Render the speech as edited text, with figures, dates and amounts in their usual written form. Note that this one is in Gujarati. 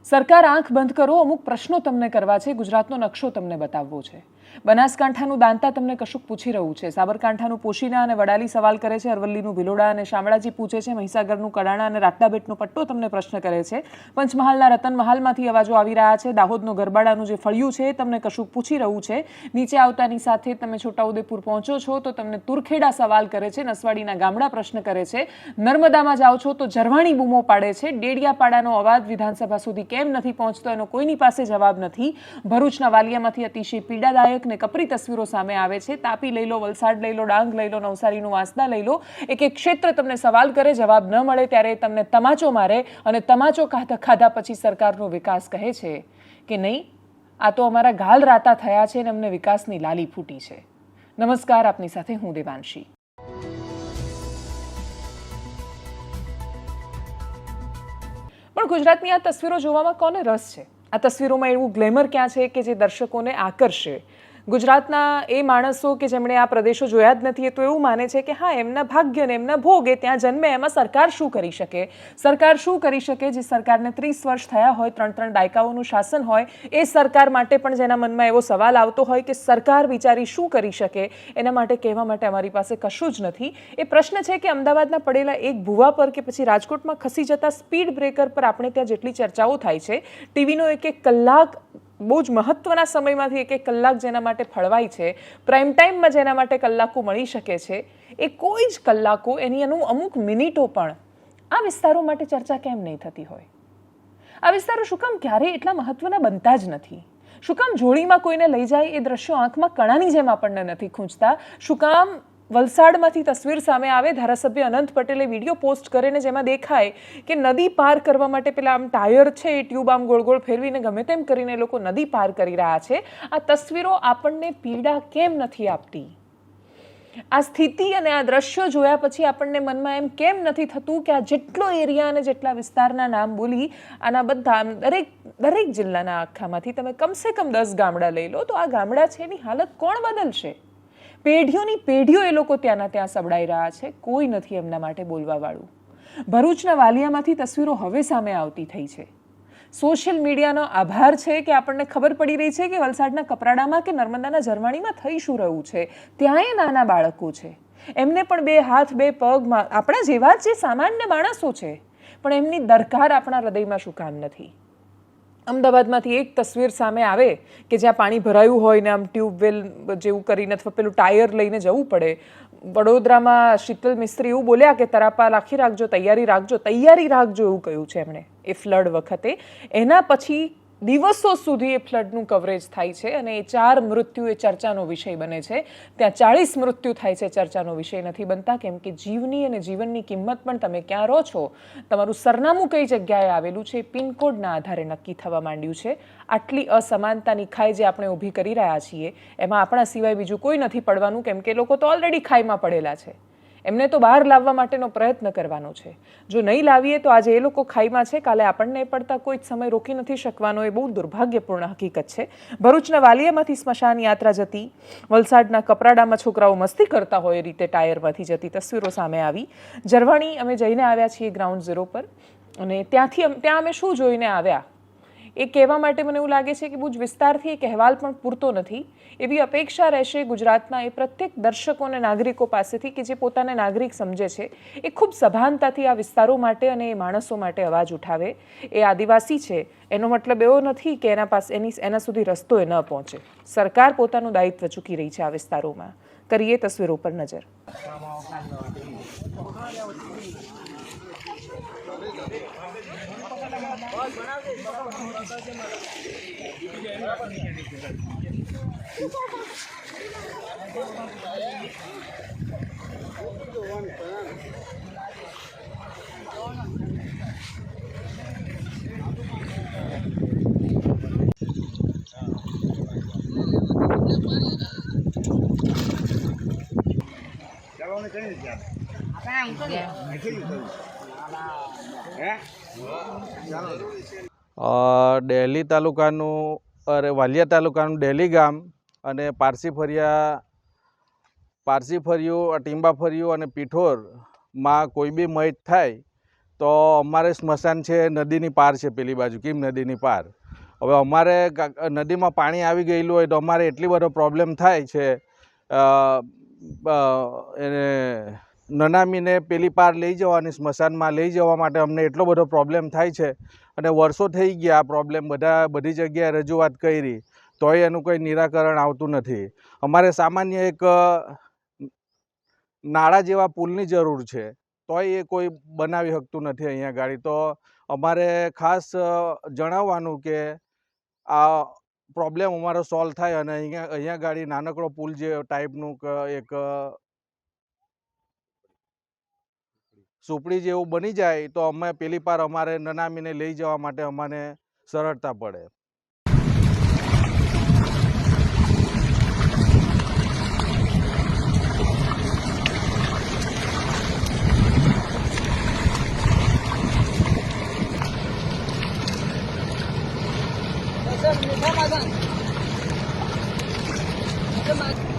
સરકાર આંખ બંધ કરો, અમુક પ્રશ્નો તમને કરવા છે, ગુજરાતનો નકશો તમને બતાવવો છે. બનાસકાંઠાનું દાંતા તમને કશુંક પૂછી રહ્યું છે, સાબરકાંઠાનું પોશીના અને વડાલી સવાલ કરે છે, અરવલ્લીનું ભિલોડા અને શામળાજી પૂછે છે, મહીસાગરનું કડાણા અને રાટલાબેટનો પટ્ટો તમને પ્રશ્ન કરે છે, પંચમહાલના રતનમહાલમાંથી અવાજો આવી રહ્યા છે, દાહોદનો ગરબાડાનું જે ફળિયું છે તમને કશુંક પૂછી રહ્યું છે. નીચે આવતાની સાથે તમે છોટાઉદેપુર પહોંચો છો તો તમને તુરખેડા સવાલ કરે છે, નસવાડીના ગામડા પ્રશ્ન કરે છે, નર્મદામાં જાઓ છો તો ઝરવાણી બૂમો પાડે છે, ડેડિયાપાડાનો અવાજ વિધાનસભા સુધી કેમ નથી પહોંચતો એનો કોઈની પાસે જવાબ નથી. ભરૂચના વાલિયામાંથી અતિશય પીડાદાયક ને કપરી તસવીરો સામે આવે છે. તાપી લઈ લો, વલસાડ લઈ લો, ડાંગ લઈ લો, નવસારીનું વાંસદા લઈ લો, એક એક ક્ષેત્ર તમને સવાલ કરે, જવાબ ન મળે ત્યારે તમને તમાચો મારે અને તમાચો ખાધા પછી સરકારનો વિકાસ કહે છે કે નહીં, આ તો અમારા ગાલ રાતા થયા છે અને અમને વિકાસની લાલી ફૂટી છે. નમસ્કાર, આપની સાથે હું દેવાંશી. પણ ગુજરાતની આ તસવીરો જોવામાં કોને રસ છે? આ તસવીરોમાં એવું ગ્લેમર ક્યાં છે કે જે દર્શકોને આકર્ષે? ગુજરાતના એ માણસો કે જેમણે આ પ્રદેશો જોયા જ નથી એ તો એવું માને છે કે હા, એમના ભાગ્ય ને એમના ભોગ એ ત્યાં જન્મે, એમાં સરકાર શું કરી શકે? સરકાર શું કરી શકે જે સરકારને 30 વર્ષ થયા હોય, 3 દાયકાઓનું શાસન હોય, એ સરકાર માટે પણ જેના મનમાં એવો સવાલ આવતો હોય કે સરકાર વિચારી શું કરી શકે, એના માટે કહેવા માટે અમારી પાસે કશું જ નથી. એ પ્રશ્ન છે કે અમદાવાદના પડેલા એક ભૂવા પર કે પછી રાજકોટમાં ખસી જતા સ્પીડ બ્રેકર પર આપણે ત્યાં જેટલી ચર્ચાઓ થાય છે, ટીવીનો એક કલાક બહુ જ મહત્વના સમયમાંથી એક કલાક જેના માટે ફળવાય છે, પ્રાઇમ ટાઈમમાં જેના માટે કલાકો મળી શકે છે, એ કોઈ જ કલાકો, એની અમુક મિનિટો પણ આ વિસ્તારો માટે ચર્ચા કેમ નહીં થતી હોય? આ વિસ્તારો શું કામ ક્યારેય એટલા મહત્વના બનતા જ નથી? શું કામ જોડીમાં કોઈને લઈ જાય એ દ્રશ્યો આંખમાં કણાની જેમ આપણને નથી ખૂંચતા? શું કામ વલસાડમાંથી તસવીર સામે આવે, ધારાસભ્ય અનંત પટેલે વિડીયો પોસ્ટ કરે ને જેમાં દેખાય કે નદી પાર કરવા માટે પેલા આમ ટાયર છે એ ટ્યુબ આમ ગોળ ગોળ ફેરવીને ગમે તેમ કરીને લોકો નદી પાર કરી રહ્યા છે? આ તસવીરો આપણને પીડા કેમ નથી આપતી? આ સ્થિતિ અને આ દ્રશ્યો જોયા પછી આપણને મનમાં એમ કેમ નથી થતું કે આ જેટલો એરિયા અને જેટલા વિસ્તારના નામ બોલી, આના બધા દરેક જિલ્લાના આખામાંથી તમે કમસે કમ 10 ગામડા લઈ લો તો આ ગામડા છે એની હાલત કોણ બદલશે? પેઢીઓની પેઢીઓ એ લોકો ત્યાંના ત્યાં સબડાઈ રહ્યા છે, કોઈ નથી એમના માટે બોલવા વાળું. ભરૂચના વાલિયામાંથી તસવીરો હવે સામે આવતી થઈ છે. સોશિયલ મીડિયાનો આભાર છે કે આપણને ખબર પડી રહી છે કે વલસાડના કપરાડામાં કે નર્મદાના ઝરવાણીમાં થઈ શું રહ્યું છે. ત્યાંય નાના બાળકો છે, એમને પણ 2 હાથ 2 પગ આપણા જેવા જ જે સામાન્ય માણસો છે, પણ એમની દરકાર આપણા હૃદયમાં શું કામ નથી? અમદાવાદમાંથી એક તસવીર સામે આવે કે જ્યાં પાણી ભરાયું હોય ને આમ ટ્યુબવેલ જેવું કરીને અથવા પેલું ટાયર લઈને જવું પડે. વડોદરામાં શીતલ મિસ્ત્રી એવું બોલ્યા કે તરાપા રાખી રાખજો, તૈયારી રાખજો એવું કહ્યું છે એમણે એ ફ્લડ વખતે. એના પછી દિવસો સુધી એ ફ્લડનું કવરેજ થાય છે અને એ 4 મૃત્યુ એ ચર્ચાનો વિષય બને છે. ત્યાં 40 મૃત્યુ થાય છે, ચર્ચાનો વિષય નથી બનતા, કેમ કે જીવની અને જીવનની કિંમત પણ તમે ક્યાં રહો છો, તમારું સરનામું કઈ જગ્યાએ આવેલું છે, પિનકોડના આધારે નક્કી થવા માંડ્યું છે. આટલી અસમાનતાની ખાઈ જે આપણે ઊભી કરી રહ્યા છીએ એમાં આપણા સિવાય બીજું કોઈ નથી પડવાનું, કેમ કે લોકો તો ઓલરેડી ખાઈમાં પડેલા છે. એમને તો બહાર લાવવા માટેનો પ્રયત્ન કરવાનો છે. જો નહીં લાવીએ તો આજે એ લોકો ખાઈમાં છે, કાલે આપણને પડતા કોઈ જ સમય રોકી નથી શકવાનો. એ બહુ દુર્ભાગ્યપૂર્ણ હકીકત છે. ભરૂચના વાલિયામાંથી સ્મશાન યાત્રા જતી, વલસાડના કપરાડામાં છોકરાઓ મસ્તી કરતા હોય એ રીતે ટાયરમાંથી જતી તસવીરો સામે આવી. ઝરવાણી અમે જઈને આવ્યા છીએ ગ્રાઉન્ડ ઝીરો પર અને ત્યાં અમે શું જોઈને આવ્યા એ કહેવા માટે મને એવું લાગે છે કે બહુ જ વિસ્તારથી એક અહેવાલ પણ પૂરતો નથી. એવી અપેક્ષા રહેશે ગુજરાતના એ પ્રત્યેક દર્શકો અને નાગરિકો પાસેથી કે જે પોતાને નાગરિક સમજે છે એ ખૂબ સભાનતાથી આ વિસ્તારો માટે અને એ માણસો માટે અવાજ ઉઠાવે. એ આદિવાસી છે એનો મતલબ એવો નથી કે એના સુધી રસ્તો એ ન પહોંચે. સરકાર પોતાનું દાયિત્વ ચૂકી રહી છે આ વિસ્તારોમાં. કરીએ તસવીરો પર નજર. ડેલી તાલુકાનું વાલિયા તાલુકાનું ડેલી ગામ અને પારસી ફળિયું, ટીંબા ફળિયું અને પીઠોરમાં કોઈ બી મય થાય તો અમારે સ્મશાન છે નદીની પાર છે, પેલી બાજુ કીમ નદીની પાર. હવે અમારે નદીમાં પાણી આવી ગયેલું હોય તો અમારે એટલી બધો પ્રોબ્લેમ થાય છે. એને નનામીને પેલી પાર લઈ જવાની સ્મશાનમાં લઈ જવા માટે અમને એટલો બધો પ્રોબ્લેમ થાય છે. અને વર્ષો થઈ ગયા આ પ્રોબ્લેમ બધી જગ્યાએ રજૂઆત કરી, તોય એનું કોઈ નિરાકરણ આવતું નથી. અમારે સામાન્ય એક નાળા જેવા પુલની જરૂર છે, તોય એ કોઈ બનાવી શકતું નથી અહીંયા ગાડી. તો અમારે ખાસ જણાવવાનું કે આ પ્રોબ્લેમ અમારો સોલ્વ થાય અને અહીંયા ગાડી નાનકડો પુલ જે ટાઈપનું એક સુપડી જેવું બની જાય તો અમે પેલી પાર અમારે નનામીને લઈ જવા માટે અમને સરળતા પડે. मीठा